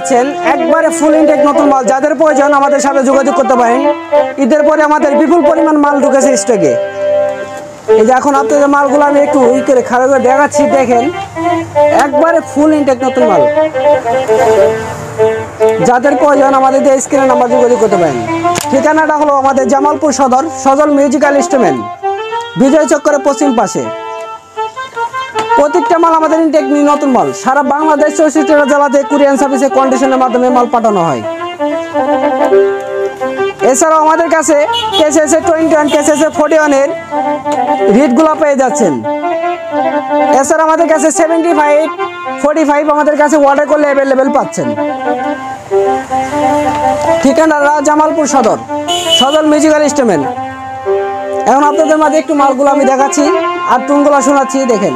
পাচ্ছেন একবারে ফুল ইনটেক নতুন মাল। যাদের প্রয়োজন আমাদের সাথে যোগাযোগ করতে পারেন। ঈদের পরে আমাদের বিপুল পরিমাণ মাল ঢুকেছে স্টকে। এই যে এখন আপনাদের মালগুলো আমি একটু করে খারাপ করে দেখাচ্ছি, দেখেন একবারে ফুল ইনটেক নতুন মাল। যাদের প্রয়োজন আমাদের দিয়ে স্ক্রিনে নাম্বার যোগাযোগ করতে পারেন। ঠিকানাটা হলো আমাদের জামালপুর সদর, সজল মিউজিক্যাল ইনস্ট্রুমেন্ট, বিজয় চক্করের পশ্চিম পাশে। প্রত্যেকটা মাল আমাদের ইনটেক নতুন মাল। সারা বাংলাদেশ 64টা জেলাতে কুরিয়ার সার্ভিসে কন্ডিশনের মাধ্যমে মাল পাঠানো হয়। এছাড়াও আমাদের কাছে কেসএসএ 21, কেসএসএ 41 রিডগুলো পেয়ে যাচ্ছেন। এছাড়া আমাদের কাছে 75, 45 আমাদের কাছে অর্ডার করলে অ্যাভেলেবেল পাচ্ছেন। ঠিকানাটা জামালপুর সদর, সদর মিউজিক্যাল ইনস্ট্রুমেন্ট। এখন আপনাদের মাঝে একটু মালগুলো আমি দেখাচ্ছি আর টুনগুলো শোনাচ্ছি, দেখেন।